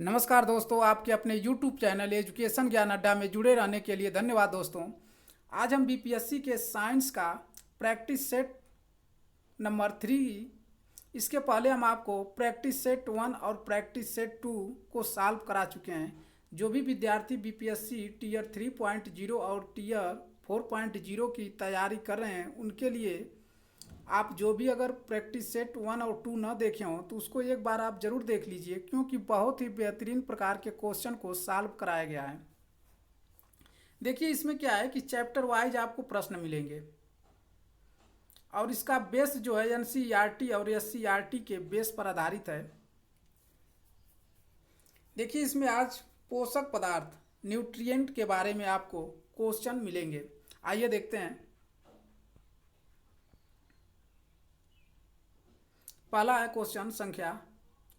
नमस्कार दोस्तों, आपके अपने YouTube चैनल एजुकेशन ज्ञान अड्डा में जुड़े रहने के लिए धन्यवाद दोस्तों। आज हम बीपीएससी के साइंस का प्रैक्टिस सेट नंबर 3, इसके पहले हम आपको प्रैक्टिस सेट 1 और प्रैक्टिस सेट 2 को सॉल्व करा चुके हैं। जो भी विद्यार्थी बीपीएससी टीयर 3.0 और टीयर 4.0 की तैयारी कर रहे हैं उनके लिए आप जो भी अगर प्रैक्टिस सेट 1 और 2 न देखे हों तो उसको एक बार आप ज़रूर देख लीजिए, क्योंकि बहुत ही बेहतरीन प्रकार के क्वेश्चन को सॉल्व कराया गया है। देखिए इसमें क्या है कि चैप्टर वाइज आपको प्रश्न मिलेंगे और इसका बेस जो है एनसीईआरटी और एससीईआरटी के बेस पर आधारित है। देखिए इसमें आज पोषक पदार्थ न्यूट्रिएंट के बारे में आपको क्वेश्चन मिलेंगे। आइए देखते हैं। पहला है क्वेश्चन संख्या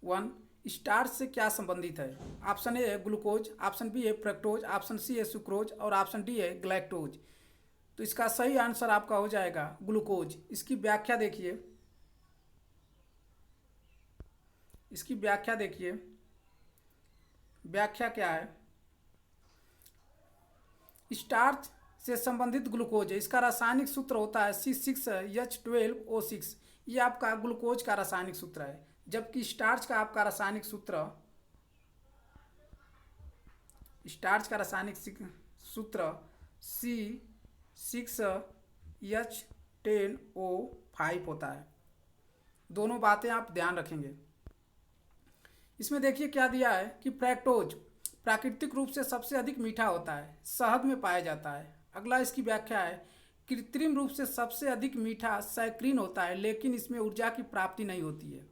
1, स्टार्च से क्या संबंधित है। ऑप्शन ए है ग्लूकोज, ऑप्शन बी है फ्रक्टोज, ऑप्शन सी है सुक्रोज और ऑप्शन डी है ग्लैक्टोज। तो इसका सही आंसर आपका हो जाएगा ग्लूकोज। इसकी व्याख्या देखिए, व्याख्या क्या है। स्टार्च से संबंधित ग्लूकोज है, इसका रासायनिक सूत्र होता है C6H12O6। ये आपका ग्लूकोज का रासायनिक सूत्र है, जबकि स्टार्च का आपका रासायनिक सूत्र C6H10O5 होता है। दोनों बातें आप ध्यान रखेंगे। इसमें देखिए क्या दिया है कि फ्रैक्टोज प्राकृतिक रूप से सबसे अधिक मीठा होता है, शहद में पाया जाता है। अगला इसकी व्याख्या है कृत्रिम रूप से सबसे अधिक मीठा सैक्रीन होता है, लेकिन इसमें ऊर्जा की प्राप्ति नहीं होती है।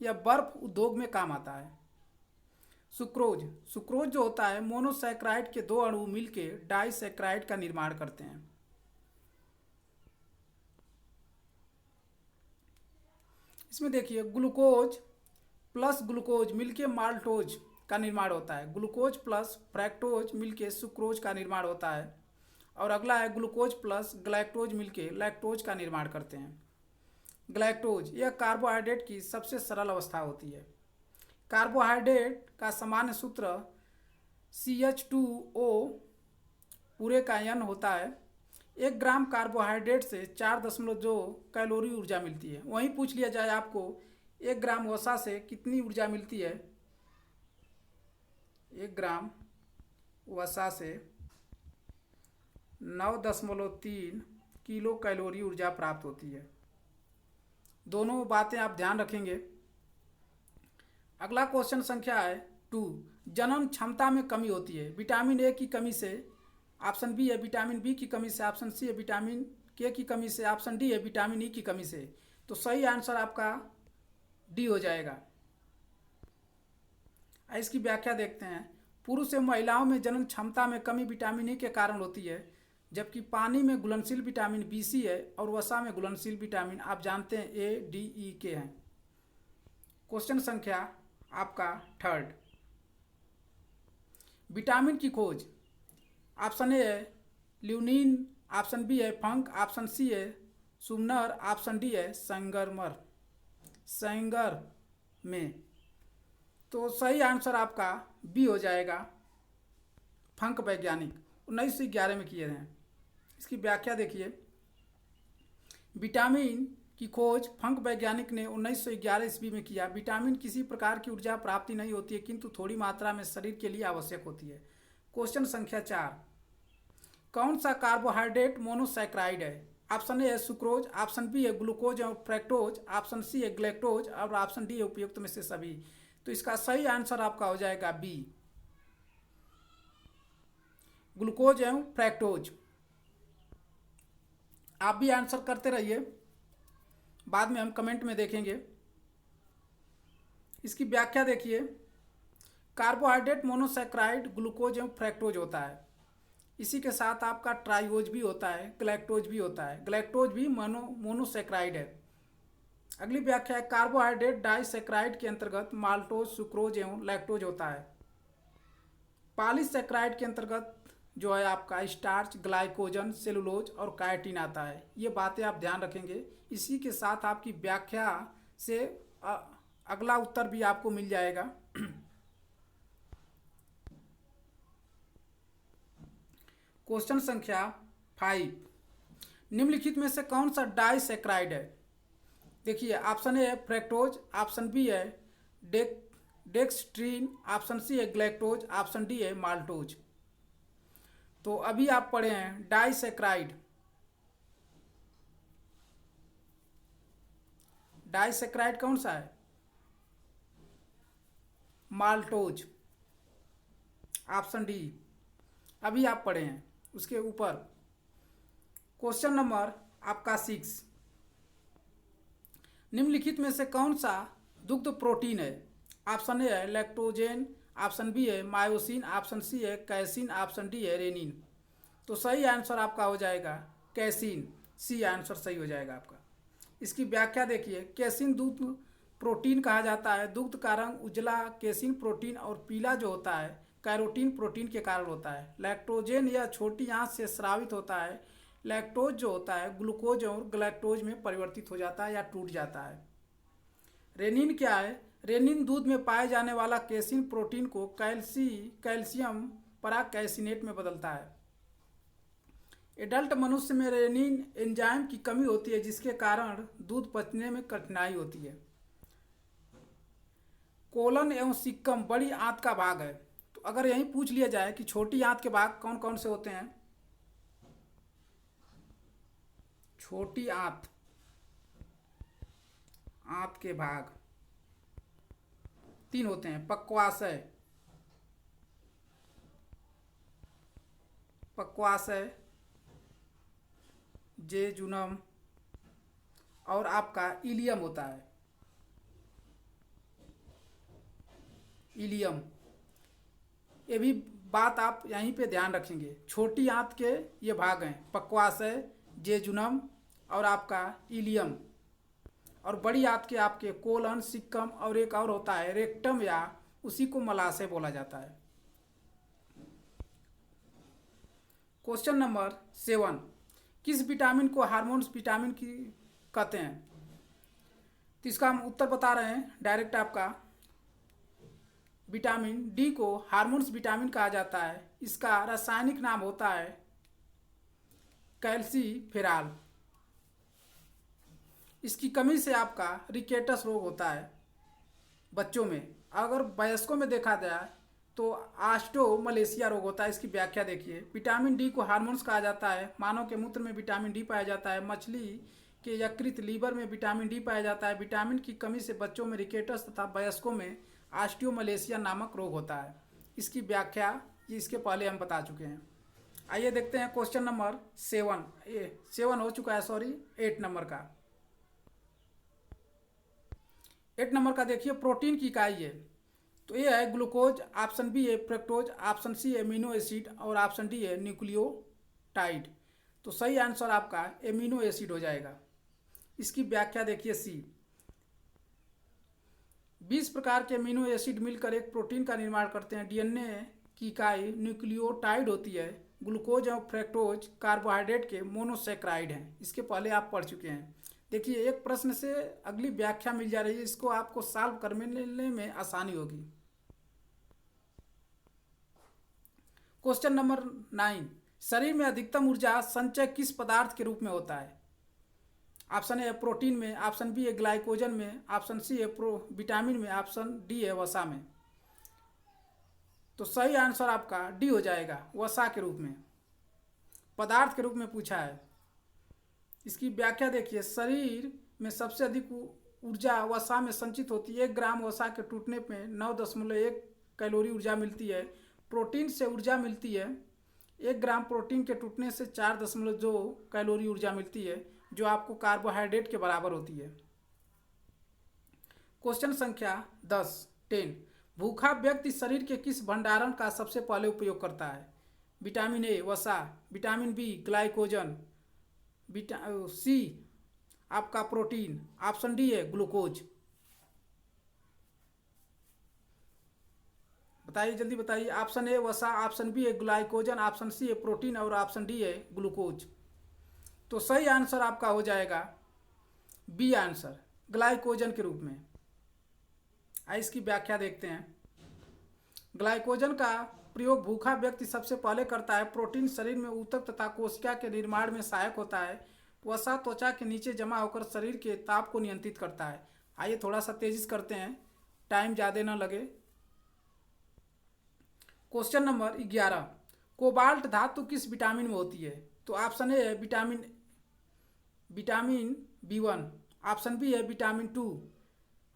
यह बर्फ उद्योग में काम आता है। सुक्रोज जो होता है मोनोसैक्राइड के दो अणु मिलकर डाइसैक्राइड का निर्माण करते हैं। इसमें देखिए ग्लूकोज प्लस ग्लूकोज मिलके माल्टोज का निर्माण होता है। ग्लूकोज प्लस फ्रैक्टोज मिलके सुक्रोज का निर्माण होता है। और अगला है ग्लूकोज प्लस ग्लैक्टोज मिलके लैक्टोज का निर्माण करते हैं। ग्लैक्टोज यह कार्बोहाइड्रेट की सबसे सरल अवस्था होती है। कार्बोहाइड्रेट का सामान्य सूत्र CH2O पूरे का N होता है। 1 ग्राम कार्बोहाइड्रेट से 4.2 कैलोरी ऊर्जा मिलती है। वहीं पूछ लिया जाए आपको 1 ग्राम वसा से कितनी ऊर्जा मिलती है। 1 ग्राम वसा से 9.3 किलो कैलोरी ऊर्जा प्राप्त होती है। दोनों बातें आप ध्यान रखेंगे। अगला क्वेश्चन संख्या है 2, जनन क्षमता में कमी होती है। विटामिन ए की कमी से, ऑप्शन बी है विटामिन बी की कमी से, ऑप्शन सी है विटामिन के की कमी से, ऑप्शन डी है विटामिन ई की कमी से। तो सही आंसर आपका डी हो जाएगा। इसकी व्याख्या देखते हैं। पुरुष एवं महिलाओं में जनन क्षमता में कमी विटामिन ई के कारण होती है, जबकि पानी में घुलनशील विटामिन BC है और वसा में घुलनशील विटामिन आप जानते हैं ADE के हैं। क्वेश्चन संख्या आपका 3, विटामिन की खोज। ऑप्शन ए है ल्यूनिन, ऑप्शन बी है फंक, ऑप्शन सी है सुमनर, ऑप्शन डी है सेंगर में। तो सही आंसर आपका बी हो जाएगा, फंक वैज्ञानिक 1911 में किए हैं। इसकी व्याख्या देखिए, विटामिन की खोज फंक वैज्ञानिक ने 1911 ईस्वी में किया। विटामिन किसी प्रकार की ऊर्जा प्राप्ति नहीं होती है, किंतु थोड़ी मात्रा में शरीर के लिए आवश्यक होती है। क्वेश्चन संख्या 4, कौन सा कार्बोहाइड्रेट मोनोसैक्राइड है। ऑप्शन ए है सुक्रोज, ऑप्शन बी है ग्लूकोज और फ्रैक्टोज, ऑप्शन सी है ग्लैक्टोज और ऑप्शन डी है उपयुक्त में से सभी। तो इसका सही आंसर आपका हो जाएगा बी, ग्लूकोज एवं फ्रैक्टोज। आप भी आंसर करते रहिए, बाद में हम कमेंट में देखेंगे। इसकी व्याख्या देखिए, कार्बोहाइड्रेट मोनोसैक्राइड ग्लूकोज एवं फ्रैक्टोज होता है। इसी के साथ आपका ट्राइओज भी होता है, ग्लैक्टोज भी होता है। ग्लैक्टोज भी मोनोसैक्राइड है। अगली व्याख्या है, कार्बोहाइड्रेट डाइसैक्राइड के अंतर्गत माल्टोज, सुक्रोज एवं लैक्टोज होता है। पॉलीसैक्राइड के अंतर्गत जो है आपका स्टार्च, ग्लाइकोजन, सेलुलोज और काइटिन आता है। ये बातें आप ध्यान रखेंगे। इसी के साथ आपकी व्याख्या से अगला उत्तर भी आपको मिल जाएगा। क्वेश्चन संख्या 5, निम्नलिखित में से कौन सा डाइसैक्राइड है? देखिए, ऑप्शन ए है फ्रैक्टोज, ऑप्शन बी है डेक्सट्रीन, ऑप्शन सी है ग्लैक्टोज, ऑप्शन डी है माल्टोज। तो अभी आप पढ़े हैं डाइसैक्राइड। डाइसैक्राइड कौन सा है? Maltose, option D. अभी आप पढ़े हैं। उसके ऊपर क्वेश्चन नंबर आपका 6, निम्नलिखित में से कौन सा दुग्ध प्रोटीन है? ऑप्शन ए है लैक्टोजेन, ऑप्शन बी है मायोसिन, ऑप्शन सी है कैसिन, ऑप्शन डी है रेनिन। तो सही आंसर आपका हो जाएगा कैसिन, सी आंसर सही हो जाएगा आपका। इसकी व्याख्या देखिए, कैसिन दुग्ध प्रोटीन कहा जाता है। दुग्ध का रंग उजला कैसिन प्रोटीन और पीला जो होता है कैरोटीन प्रोटीन के कारण होता है। लैक्टोजेन यह छोटी आंत से स्रावित होता है। लैक्टोज जो होता है ग्लूकोज और ग्लैक्टोज में परिवर्तित हो जाता है या टूट जाता है। रेनिन क्या है? रेनिन दूध में पाए जाने वाला कैसिन प्रोटीन को कैल्शियम पराकैसिनेट में बदलता है। एडल्ट मनुष्य में रेनिन एंजाइम की कमी होती है जिसके कारण दूध पचने में कठिनाई होती है। कोलन एवं सिक्कम बड़ी आंत का भाग है। तो अगर यही पूछ लिया जाए कि छोटी आंत के भाग कौन कौन से होते हैं? छोटी आंत के भाग 3 होते हैं, पक्वाशय, जेजुनम और आपका इलियम होता है। इलियम, ये भी बात आप यहीं पे ध्यान रखेंगे। छोटी आंत के ये भाग हैं पक्वाशय, जेजुनम और आपका इलियम। और बड़ी आंत के आपके कोलन, सिक्कम और एक और होता है रेक्टम या उसी को मलाशय बोला जाता है। क्वेश्चन नंबर 7, किस विटामिन को हार्मोन्स विटामिन की कहते हैं? तो इसका हम उत्तर बता रहे हैं डायरेक्ट आपका। विटामिन डी को हार्मोन्स विटामिन कहा जाता है। इसका रासायनिक नाम होता है कैल्सीफेरॉल। इसकी कमी से आपका रिकेटस रोग होता है बच्चों में। अगर वयस्कों में देखा जाए तो ऑस्टियोमलेशिया रोग होता है। इसकी व्याख्या देखिए, विटामिन डी को हार्मोन्स कहा जाता है। मानव के मूत्र में विटामिन डी पाया जाता है। मछली के यकृत लीवर में विटामिन डी पाया जाता है। विटामिन की कमी से बच्चों में रिकेटस तथा वयस्कों में ऑस्टियोमलेशिया नामक रोग होता है। इसकी व्याख्या ये इसके पहले हम बता चुके हैं। आइए देखते हैं क्वेश्चन नंबर 7 हो चुका है, सॉरी 8 नंबर का। 8 नंबर का देखिए, प्रोटीन की इकाई है। तो ये है ग्लूकोज, ऑप्शन बी है fructose, option C amino acid और ऑप्शन डी है न्यूक्लियोटाइड। तो सही आंसर आपका एमिनो एसिड हो जाएगा। इसकी व्याख्या देखिए, सी 20 प्रकार के एमिनो एसिड मिलकर एक प्रोटीन का निर्माण करते हैं। डीएनए की इकाई न्यूक्लियोटाइड होती है। ग्लूकोज और फ्रक्टोज कार्बोहाइड्रेट के मोनोसैकराइड हैं। इसके पहले आप पढ़ चुके हैं। देखिए, एक प्रश्न से अगली व्याख्या मिल जा रही है, इसको आपको सॉल्व करने में आसानी होगी। क्वेश्चन नंबर 9, शरीर में अधिकतम ऊर्जा संचय किस पदार्थ के रूप में होता है? ऑप्शन ए है प्रोटीन में, ऑप्शन बी है ग्लाइकोजन में, ऑप्शन सी है विटामिन में, ऑप्शन डी है वसा में। तो सही आंसर आपका डी हो जाएगा, वसा के रूप में, पदार्थ के रूप में पूछा है। इसकी व्याख्या देखिए, शरीर में सबसे अधिक ऊर्जा वसा में संचित होती है। 1 ग्राम वसा के टूटने में 9.1 कैलोरी ऊर्जा मिलती है। प्रोटीन से ऊर्जा मिलती है, 1 ग्राम प्रोटीन के टूटने से 4.2 कैलोरी ऊर्जा मिलती है, जो आपको कार्बोहाइड्रेट के बराबर होती है। क्वेश्चन संख्या 10 भूखा व्यक्ति शरीर के किस भंडारण का सबसे पहले उपयोग करता है? विटामिन ए वसा, विटामिन बी ग्लाइकोजन, सी आपका प्रोटीन, ऑप्शन डी है ग्लूकोज। बताइए, जल्दी बताइए। ऑप्शन ए वसा, ऑप्शन बी है ग्लाइकोजन, ऑप्शन सी है प्रोटीन और ऑप्शन डी है ग्लूकोज। तो सही आंसर आपका हो जाएगा बी आंसर, ग्लाइकोजन के रूप में। आइए इसकी व्याख्या देखते हैं। ग्लाइकोजन का प्रयोग भूखा व्यक्ति सबसे पहले करता है। प्रोटीन शरीर में ऊतक तथा कोशिका के निर्माण में सहायक होता है। वसा त्वचा के नीचे जमा होकर शरीर के ताप को नियंत्रित करता है। आइए थोड़ा सा तेजी से करते हैं, टाइम ज़्यादा ना लगे। क्वेश्चन नंबर 11, कोबाल्ट धातु किस विटामिन में होती है? तो ऑप्शन ए है विटामिन B1, ऑप्शन बी है विटामिन 2,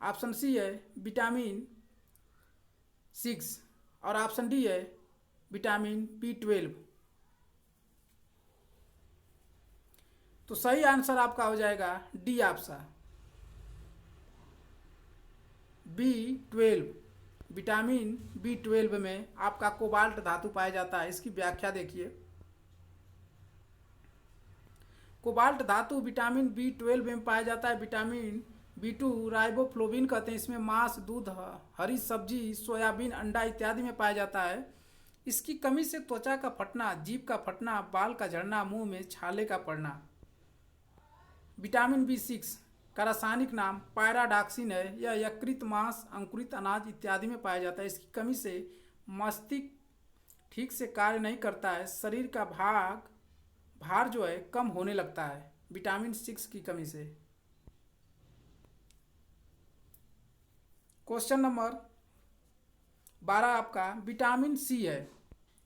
ऑप्शन सी है विटामिन 6 और ऑप्शन डी है विटामिन B12। तो सही आंसर आपका हो जाएगा D option B12। Vitamin B12 में आपका कोबाल्ट धातु पाया जाता है। इसकी व्याख्या देखिए, कोबाल्ट धातु विटामिन B12 में पाया जाता है। विटामिन B2 राइबोफ्लोविन कहते हैं। इसमें मांस, दूध, हरी सब्जी, सोयाबीन, अंडा इत्यादि में पाया जाता है। इसकी कमी से त्वचा का फटना, जीभ का फटना, बाल का झड़ना, मुंह में छाले का पड़ना। विटामिन B6 का रासायनिक नाम पायराडॉक्सिन है। यह यकृत, मांस, अंकुरित अनाज इत्यादि में पाया जाता है। इसकी कमी से मस्तिष्क ठीक से कार्य नहीं करता है। शरीर का भार जो है कम होने लगता है विटामिन 6 की कमी से। क्वेश्चन नंबर 12 आपका विटामिन सी है।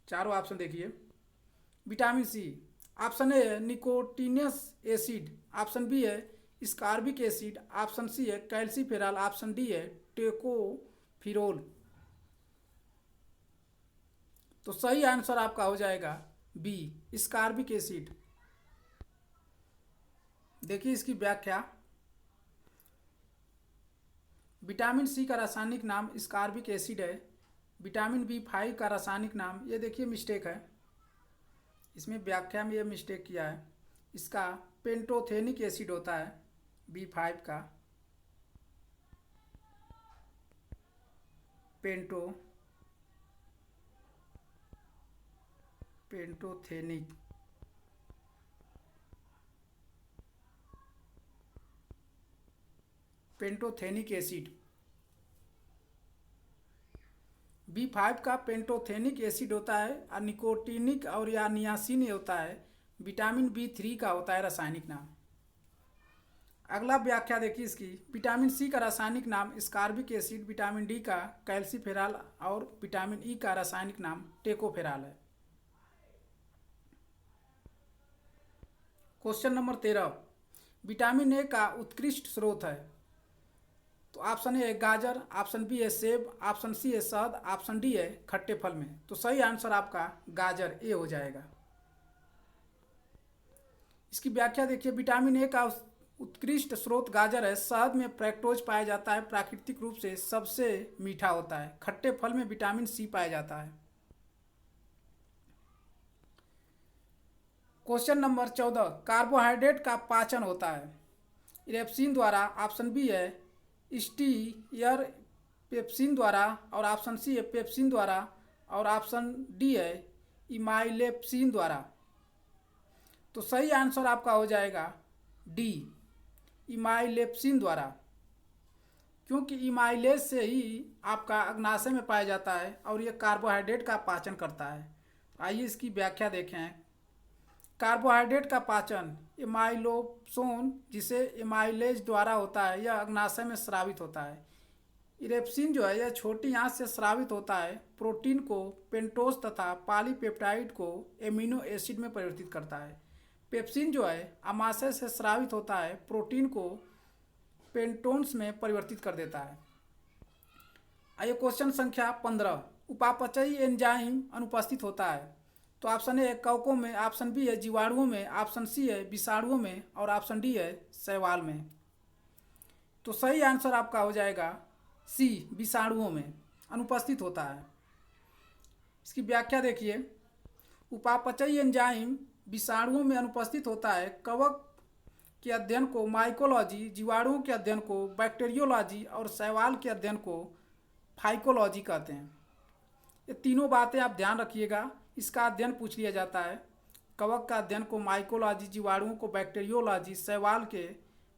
चारों ऑप्शन देखिए। विटामिन सी, ऑप्शन ए है निकोटिनस एसिड, ऑप्शन बी है स्कारबिक एसिड, ऑप्शन सी है कैल्सीफेरॉल, ऑप्शन डी है टेकोफिरोल। तो सही आंसर आपका हो जाएगा बी, स्कारबिक एसिड। देखिए इसकी व्याख्या, विटामिन सी का रासायनिक नाम स्कारबिक एसिड है। विटामिन B5 का रासायनिक नाम, ये देखिए मिस्टेक है, इसमें व्याख्या में ये मिस्टेक किया है। इसका पेंटोथेनिक एसिड होता है B5 का, पेंटोथेनिक एसिड। B5 का पेंटोथेनिक एसिड होता है और निकोटिनिक और या नियासिन होता है। विटामिन B3 का होता है रासायनिक नाम। अगला व्याख्या देखिए इसकी, विटामिन सी का रासायनिक नाम स्कारबिक एसिड, विटामिन डी का कैल्सीफेरॉल और विटामिन ई का रासायनिक नाम टेकोफेरॉल है। क्वेश्चन नंबर 13, विटामिन ए का उत्कृष्ट स्रोत है। तो ऑप्शन ए है गाजर, ऑप्शन बी है सेब, ऑप्शन सी है शहद, ऑप्शन डी है खट्टे फल में। तो सही आंसर आपका गाजर ए हो जाएगा। इसकी व्याख्या देखिए, विटामिन ए का उत्कृष्ट स्रोत गाजर है। शहद में फ्रैक्टोज पाया जाता है, प्राकृतिक रूप से सबसे मीठा होता है। खट्टे फल में विटामिन सी पाया जाता है। क्वेश्चन नंबर 14, कार्बोहाइड्रेट का पाचन होता है इरेप्सिन द्वारा, ऑप्शन बी है स्टीयर पेप्सिन द्वारा और ऑप्शन सी है पेप्सिन द्वारा और ऑप्शन डी है इमाइलेप्सिन द्वारा। तो सही आंसर आपका हो जाएगा डी, इमाइलेप्सिन द्वारा, क्योंकि इमाइलेज से ही आपका अग्नाशय में पाया जाता है और यह कार्बोहाइड्रेट का पाचन करता है। आइए इसकी व्याख्या देखें। कार्बोहाइड्रेट का पाचन एमाइलोप्सोन जिसे एमाइलेज द्वारा होता है, यह अग्नाशय में स्रावित होता है। इरेप्सिन जो है यह छोटी आंत से स्रावित होता है। प्रोटीन को पेंटोज तथा पॉलीपेप्टाइड को एमिनो एसिड में परिवर्तित करता है। पेप्सिन जो है आमाशय से स्रावित होता है, प्रोटीन को पेंटोन्स में परिवर्तित कर देता है। आइए क्वेश्चन संख्या 15, उपापचयी एंजाइम अनुपस्थित होता है। तो ऑप्शन ए है कवकों में, ऑप्शन बी है जीवाणुओं में, ऑप्शन सी है विषाणुओं में और ऑप्शन डी है शैवाल में। तो सही आंसर आपका हो जाएगा सी, विषाणुओं में अनुपस्थित होता है। इसकी व्याख्या देखिए, उपापचयी एंजाइम विषाणुओं में अनुपस्थित होता है। कवक के अध्ययन को माइकोलॉजी, जीवाणुओं के अध्ययन को बैक्टीरियोलॉजी और शैवाल के अध्ययन को फाइकोलॉजी कहते हैं। ये तीनों बातें आप ध्यान रखिएगा, इसका अध्ययन पूछ लिया जाता है। कवक का अध्ययन को माइकोलॉजी, जीवाणुओं को बैक्टीरियोलॉजी, शैवाल के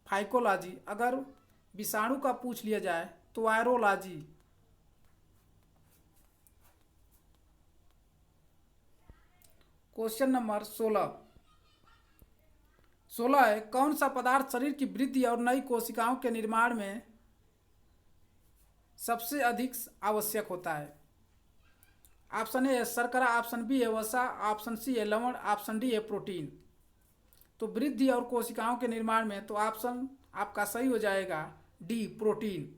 फाइकोलॉजी। अगर विषाणु का पूछ लिया जाए तो वायरोलॉजी। क्वेश्चन नंबर 16 है, कौन सा पदार्थ शरीर की वृद्धि और नई कोशिकाओं के निर्माण में सबसे अधिक आवश्यक होता है? ऑप्शन ए है शर्करा, ऑप्शन बी है वसा, ऑप्शन सी है लवण, ऑप्शन डी है प्रोटीन। तो वृद्धि और कोशिकाओं के निर्माण में तो ऑप्शन आपका सही हो जाएगा डी, प्रोटीन।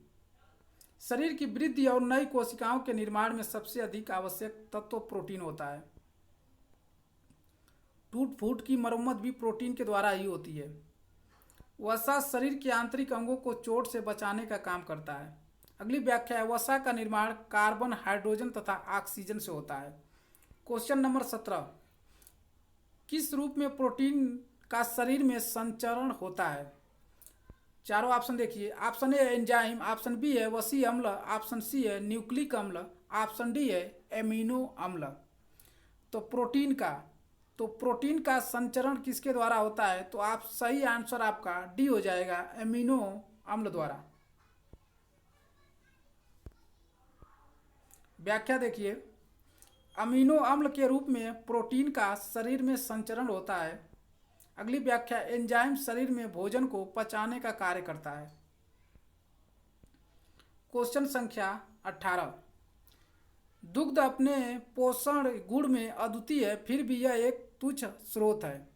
शरीर की वृद्धि और नई कोशिकाओं के निर्माण में सबसे अधिक आवश्यक तत्व प्रोटीन होता है। टूट फूट की मरम्मत भी प्रोटीन के द्वारा ही होती है। वसा शरीर के आंतरिक अंगों को चोट से बचाने का काम करता है। अगली व्याख्या है, वसा का निर्माण कार्बन, हाइड्रोजन तथा ऑक्सीजन से होता है। क्वेश्चन नंबर 17, किस रूप में प्रोटीन का शरीर में संचरण होता है? चारों ऑप्शन देखिए। Option A enzyme, option B है वसी अम्ल, ऑप्शन सी है न्यूक्लिक अम्ल, ऑप्शन डी है एमिनो अम्ल। तो प्रोटीन का संचरण किसके द्वारा होता है? तो आप सही आंसर आपका डी हो जाएगा, एमिनो अम्ल द्वारा। व्याख्या देखिए, अमीनो अम्ल के रूप में प्रोटीन का शरीर में संचरण होता है। अगली व्याख्या, एंजाइम शरीर में भोजन को पचाने का कार्य करता है। क्वेश्चन संख्या 18, दुग्ध अपने पोषण गुण में अद्वितीय है, फिर भी यह एक तुच्छ स्रोत है।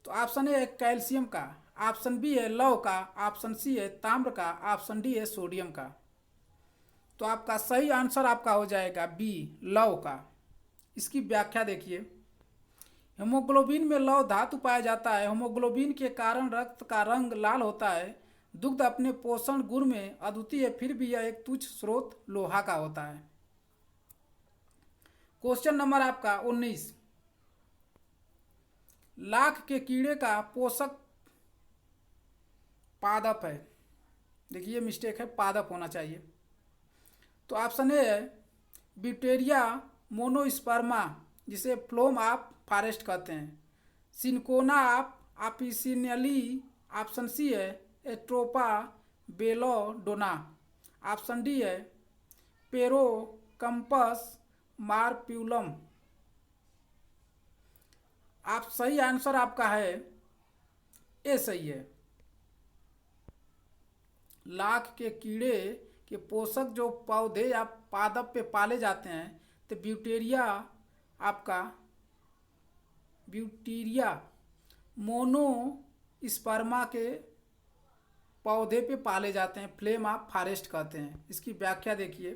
तो ऑप्शन ए है कैल्शियम का, ऑप्शन बी है लौह का, ऑप्शन सी है ताम्र का, ऑप्शन डी है सोडियम का। तो आपका सही आंसर आपका हो जाएगा बी, लौह का। इसकी व्याख्या देखिए, हीमोग्लोबिन में लौह धातु पाया जाता है। हीमोग्लोबिन के कारण रक्त का रंग लाल होता है। दुग्ध अपने पोषण गुण में अद्वितीय है, फिर भी यह एक तुच्छ स्रोत लोहा का होता है। क्वेश्चन नंबर आपका 19, लाख के कीड़े का पोषक पादप है। देखिए मिस्टेक है, पादप होना चाहिए। तो ऑप्शन ए है ब्यूटेरिया मोनोस्पर्मा, जिसे फ्लोम ऑफ फॉरेस्ट कहते हैं, सिनकोना ऑफ ऑफिसिनली, ऑप्शन सी है एट्रोपा बेलोडोना, ऑप्शन डी है पेरोकम्पस मार्प्यूलम। आप सही आंसर आपका है ए, सही है। लाख के कीड़े के पोषक जो पौधे या पादप पे पाले जाते हैं, तो ब्यूटीरिया मोनोस्पर्मा के पौधे पे पाले जाते हैं, फ्लेम ऑफ फॉरेस्ट कहते हैं। इसकी व्याख्या देखिए,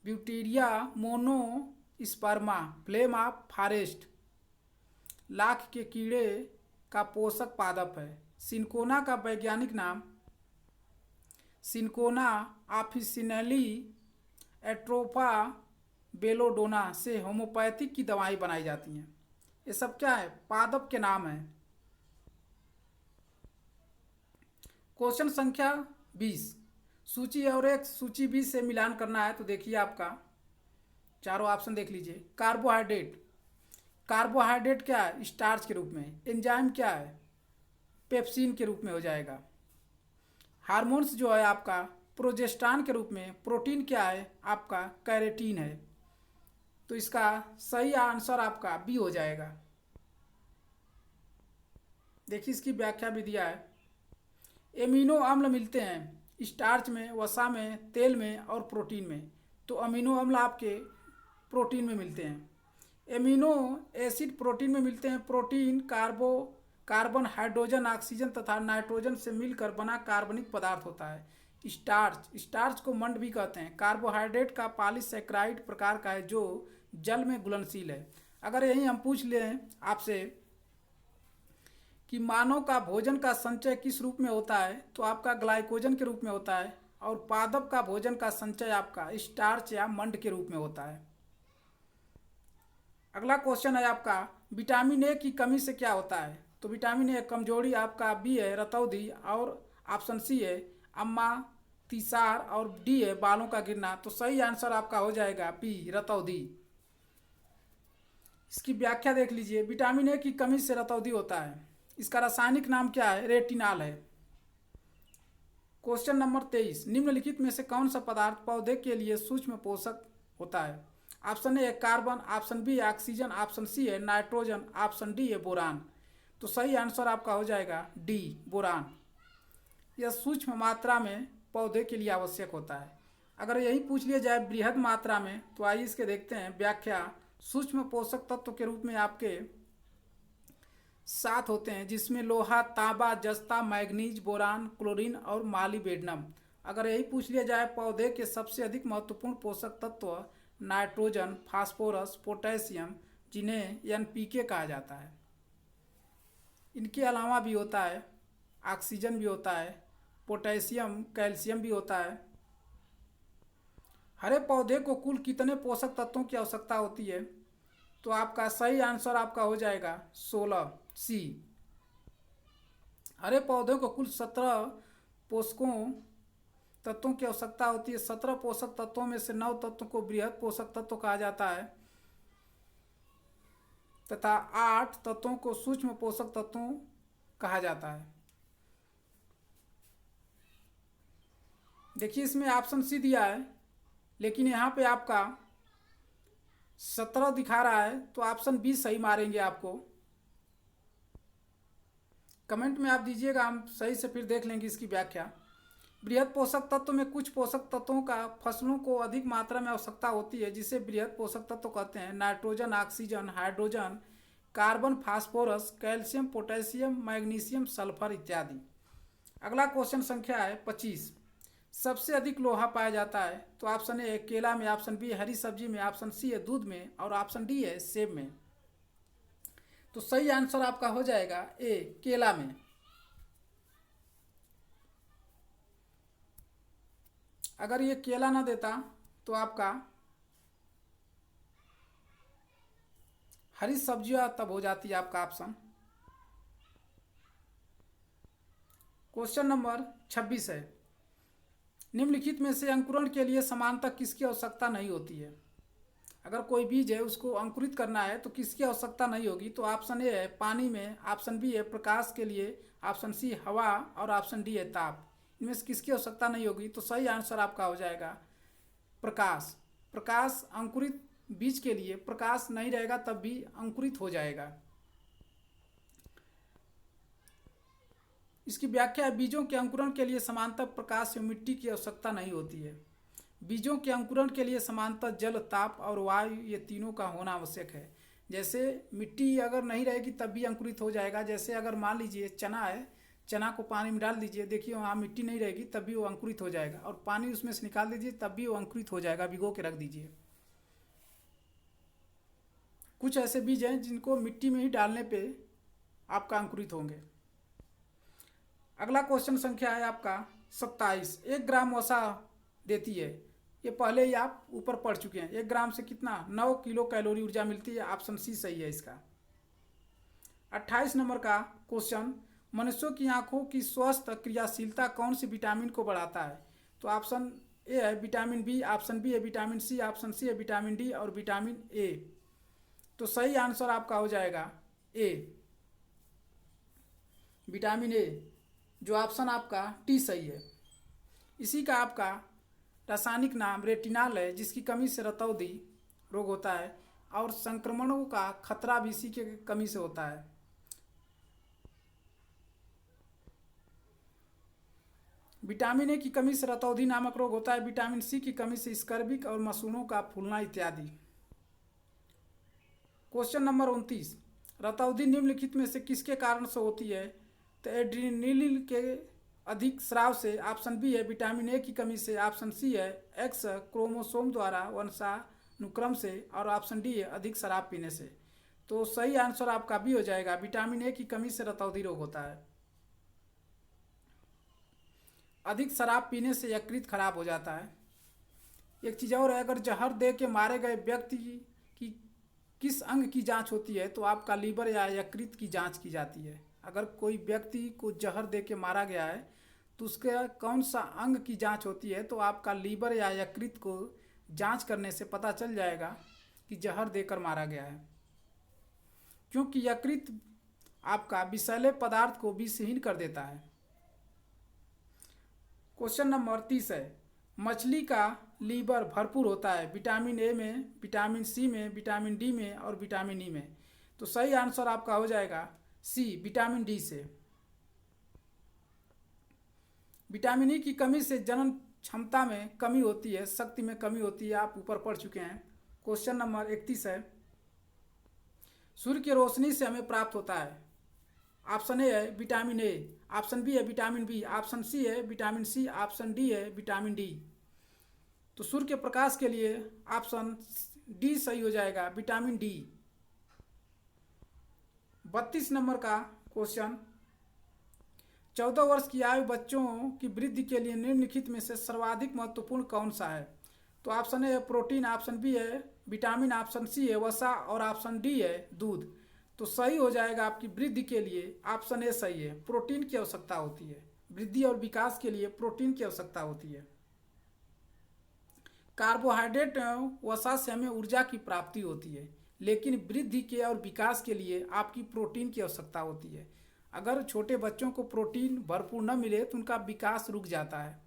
Butea monosperma flame of forest लाख के कीड़े का पोषक पादप है। सिनकोना का वैज्ञानिक नाम सिनकोना ऑफिसिनली एट्रोपा बेलोडोना से होम्योपैथिक की दवाएं बनाई जाती हैं। ये सब क्या है? पादप के नाम है। क्वेश्चन संख्या 20, सूची और एक सूची 20 से मिलान करना है। तो देखिए आपका चारों ऑप्शन देख लीजिए। कार्बोहाइड्रेट क्या है? स्टार्च के रूप में। एंजाइम क्या है? पेप्सिन के रूप में हो जाएगा। हार्मोन्स जो है आपका प्रोजेस्टेरॉन के रूप में। प्रोटीन क्या है? आपका कैरेटीन है। तो इसका सही आंसर आपका बी हो जाएगा। देखिए इसकी व्याख्या भी दिया है। एमिनो अम्ल मिलते हैं स्टार्च में, वसा में, तेल में और प्रोटीन में। तो अमीनो अम्ल आपके प्रोटीन में मिलते हैं। एमिनो एसिड प्रोटीन में मिलते हैं। प्रोटीन कार्बन, हाइड्रोजन, ऑक्सीजन तथा नाइट्रोजन से मिलकर बना कार्बनिक पदार्थ होता है। स्टार्च को मंड भी कहते हैं। कार्बोहाइड्रेट का पॉलीसैकेराइड प्रकार का है जो जल में घुलनशील है। अगर यही हम पूछ लें आपसे कि मानव का भोजन का संचय किस रूप में होता है, तो आपका ग्लाइकोजन के रूप में होता है। और पादप का भोजन का संचय आपका स्टार्च या मंड के रूप में होता है। अगला क्वेश्चन है आपका, विटामिन ए की कमी से क्या होता है? तो विटामिन ए कमजोरी आपका बी है रतौंधी, और ऑप्शन सी है अम्मा तिसार, और डी है बालों का गिरना। तो सही आंसर आपका हो जाएगा बी, रतौंधी। इसकी व्याख्या देख लीजिए। विटामिन ए की कमी से रतौंधी होता है। इसका रासायनिक नाम क्या है? रेटिनॉल है। क्वेश्चन नंबर 23, निम्नलिखित में से कौन सा पदार्थ पौधे के लिए सूक्ष्म पोषक होता है? ऑप्शन ए है कार्बन, ऑप्शन बी है ऑक्सीजन, ऑप्शन सी है नाइट्रोजन, ऑप्शन डी है बोरान। तो सही आंसर आपका हो जाएगा डी बोरान। यह सूक्ष्म मात्रा में पौधे के लिए आवश्यक होता है। अगर यही पूछ लिया जाए बृहद मात्रा में, तो आइए इसके देखते हैं व्याख्या। सूक्ष्म पोषक तत्व के रूप में आपके 7 होते हैं, जिसमें लोहा, तांबा, जस्ता, मैग्नीज, बोरान, क्लोरीन और मालिब्डेनम। अगर यही पूछ लिया जाए पौधे के सबसे अधिक महत्वपूर्ण पोषक तत्व नाइट्रोजन, फास्फोरस, पोटेशियम, जिन्हें एनपीके कहा जाता है। इनके अलावा भी होता है ऑक्सीजन भी होता है, पोटेशियम, कैल्शियम भी होता है। हरे पौधे को कुल कितने पोषक तत्वों की आवश्यकता होती है? तो आपका सही आंसर आपका हो जाएगा 16 सी। हरे पौधों को कुल 17 पोषकों तत्वों की आवश्यकता होती है। 17 पोषक तत्वों में से 9 तत्वों को बृहद पोषक तत्व कहा जाता है तथा 8 तत्वों को सूक्ष्म पोषक तत्वों कहा जाता है। देखिए इसमें ऑप्शन सी दिया है, लेकिन यहाँ पे आपका 17 दिखा रहा है, तो ऑप्शन बी सही मारेंगे आपको। कमेंट में आप दीजिएगा, हम सही से फिर देख लेंगे इसकी व्याख्या। बृहद पोषक तत्व में कुछ पोषक तत्वों का फसलों को अधिक मात्रा में आवश्यकता होती है, जिसे बृहद पोषक तत्व कहते हैं। Nitrogen, oxygen, hydrogen, carbon, phosphorus, calcium, potassium, magnesium, sulphur इत्यादि। अगला क्वेश्चन संख्या है 25। सबसे अधिक लोहा पाया जाता है? तो ऑप्शन ए है केला में, ऑप्शन बी हरी सब्जी में, ऑप्शन सी है दूध में और ऑप्शन डी है सेब में। तो सही आंसर आपका हो जाएगा ए केला में। अगर ये केला ना देता तो आपका हरी सब्जियां तब हो जाती है आपका ऑप्शन। क्वेश्चन नंबर 26 है। निम्नलिखित में से अंकुरण के लिए समानतः किसकी आवश्यकता नहीं होती है? अगर कोई बीज है उसको अंकुरित करना है तो किसकी आवश्यकता नहीं होगी? तो ऑप्शन ए है पानी में, ऑप्शन बी है प्रकाश के लिए, ऑप्शन सी हवा और ऑप्शन डी है ताप। इनमें से किसकी आवश्यकता नहीं होगी? तो सही आंसर आपका हो जाएगा प्रकाश। प्रकाश अंकुरित बीज के लिए प्रकाश नहीं रहेगा तब भी अंकुरित हो जाएगा। इसकी व्याख्या है बीजों के अंकुरण के लिए समांतर प्रकाश एवं मिट्टी की आवश्यकता नहीं होती है। बीजों के अंकुरण के लिए समांतर जल, ताप और वायु ये तीनों का होना आवश्यक है। जैसे मिट्टी अगर नहीं रहेगी तब भी अंकुरित हो जाएगा। जैसे अगर मान लीजिए चना है, चना को पानी में डाल दीजिए, देखिए वहाँ मिट्टी नहीं रहेगी तब भी वो अंकुरित हो जाएगा, और पानी उसमें से निकाल दीजिए तब भी वो अंकुरित हो जाएगा, भिगो के रख दीजिए। कुछ ऐसे बीज हैं जिनको मिट्टी में ही डालने पे आपका अंकुरित होंगे। अगला क्वेश्चन संख्या है आपका 27। 1 ग्राम वसा देती है, ये पहले ही आप ऊपर पढ़ चुके हैं। 1 ग्राम से कितना 9 किलो कैलोरी ऊर्जा मिलती है। ऑप्शन सी सही है इसका। 28 नंबर का क्वेश्चन, मनुष्यों की आंखों की स्वस्थ क्रियाशीलता कौन सी विटामिन को बढ़ाता है? तो ऑप्शन ए है विटामिन बी, ऑप्शन बी है विटामिन सी, ऑप्शन सी है विटामिन डी और विटामिन ए। तो सही आंसर आपका हो जाएगा ए विटामिन ए, जो ऑप्शन आपका टी सही है। इसी का आपका रासायनिक नाम रेटिनॉल है, जिसकी कमी से रतौंधी रोग होता है और संक्रमणों का खतरा भी इसी के कमी से होता है। विटामिन ए की कमी से रतौंधी नामक रोग होता है। विटामिन सी की कमी से स्कर्विक और मसूड़ों का फूलना इत्यादि। Question number 29। रतौंधी निम्नलिखित में से किसके कारण से होती है? तो एड्रेनलिन के अधिक स्राव से, ऑप्शन बी है विटामिन ए की कमी से, ऑप्शन सी है एक्स क्रोमोसोम द्वारा वंशानुक्रम से और ऑप्शन डी है अधिक शराब पीने से। तो सही आंसर आपका बी हो जाएगा, विटामिन ए की कमी से रतौंधी रोग होता है। अधिक शराब पीने से यकृत खराब हो जाता है। एक चीज़ और है, अगर जहर दे के मारे गए व्यक्ति की किस अंग की जांच होती है? तो आपका लीवर या यकृत की जांच की जाती है। अगर कोई व्यक्ति को जहर दे के मारा गया है तो उसके कौन सा अंग की जांच होती है? तो आपका लीवर या यकृत को जांच करने से पता चल जाएगा कि जहर देकर मारा गया है, क्योंकि यकृत आपका विषैले पदार्थ को विषहीन कर देता है। क्वेश्चन नंबर 30 है। मछली का लीवर भरपूर होता है विटामिन ए में, विटामिन सी में, विटामिन डी में और विटामिन ई में। तो सही आंसर आपका हो जाएगा सी, विटामिन डी से। विटामिन ई की कमी से जनन क्षमता में कमी होती है, शक्ति में कमी होती है, आप ऊपर पढ़ चुके हैं। क्वेश्चन नंबर 31 है, सूर्य की रोशनी से हमें प्राप्त होता है। ऑप्शन ए है विटामिन ए, ऑप्शन बी है विटामिन बी, ऑप्शन सी है विटामिन सी, ऑप्शन डी है विटामिन डी। तो सूर्य के प्रकाश के लिए ऑप्शन डी सही हो जाएगा, विटामिन डी। 32 नंबर का क्वेश्चन, 14 वर्ष की आयु बच्चों की वृद्धि के लिए निम्नलिखित में से सर्वाधिक महत्वपूर्ण कौन सा है? तो ऑप्शन ए है प्रोटीन, ऑप्शन बी है विटामिन, ऑप्शन सी है वसा और ऑप्शन डी है दूध। तो सही हो जाएगा आपकी वृद्धि के लिए ऑप्शन ए सही है, प्रोटीन की आवश्यकता होती है। वृद्धि और विकास के लिए प्रोटीन की आवश्यकता होती है। कार्बोहाइड्रेट एवं वसा से हमें ऊर्जा की प्राप्ति होती है, लेकिन वृद्धि के और विकास के लिए आपकी प्रोटीन की आवश्यकता होती है। अगर छोटे बच्चों को प्रोटीन भरपूर न मिले तो उनका विकास रुक जाता है।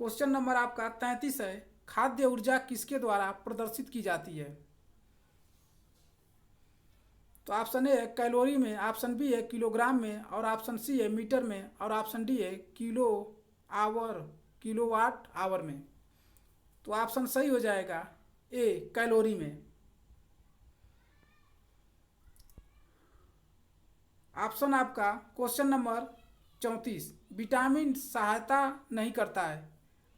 क्वेश्चन नंबर आपका 33 है, खाद्य ऊर्जा किसके द्वारा प्रदर्शित की जाती है? तो ऑप्शन ए है कैलोरी में, ऑप्शन बी है किलोग्राम में और ऑप्शन सी है मीटर में और ऑप्शन डी है किलोवाट आवर में। तो ऑप्शन सही हो जाएगा ए, कैलोरी में। ऑप्शन आपका क्वेश्चन नंबर 34, विटामिन सहायता नहीं करता है।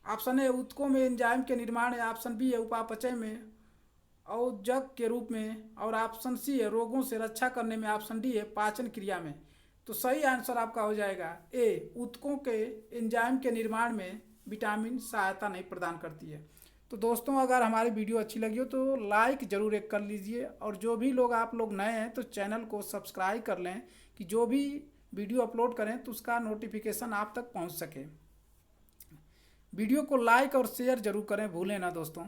ऑप्शन ए ऊतकों में एंजाइम के निर्माण है, ऑप्शन बी है उपापचय में औजक के रूप में और ऑप्शन सी है रोगों से रक्षा करने में, ऑप्शन डी है पाचन क्रिया में। तो सही आंसर आपका हो जाएगा ए, ऊतकों के एंजाइम के निर्माण में विटामिन सहायता नहीं प्रदान करती है। तो दोस्तों अगर हमारी वीडियो अच्छी लगी हो तो लाइक ज़रूर एक कर लीजिए, और जो भी लोग आप लोग नए हैं तो चैनल को सब्सक्राइब कर लें कि जो भी वीडियो अपलोड करें तो उसका नोटिफिकेशन आप तक पहुंच सके। वीडियो को लाइक और शेयर ज़रूर करें, भूलें ना दोस्तों।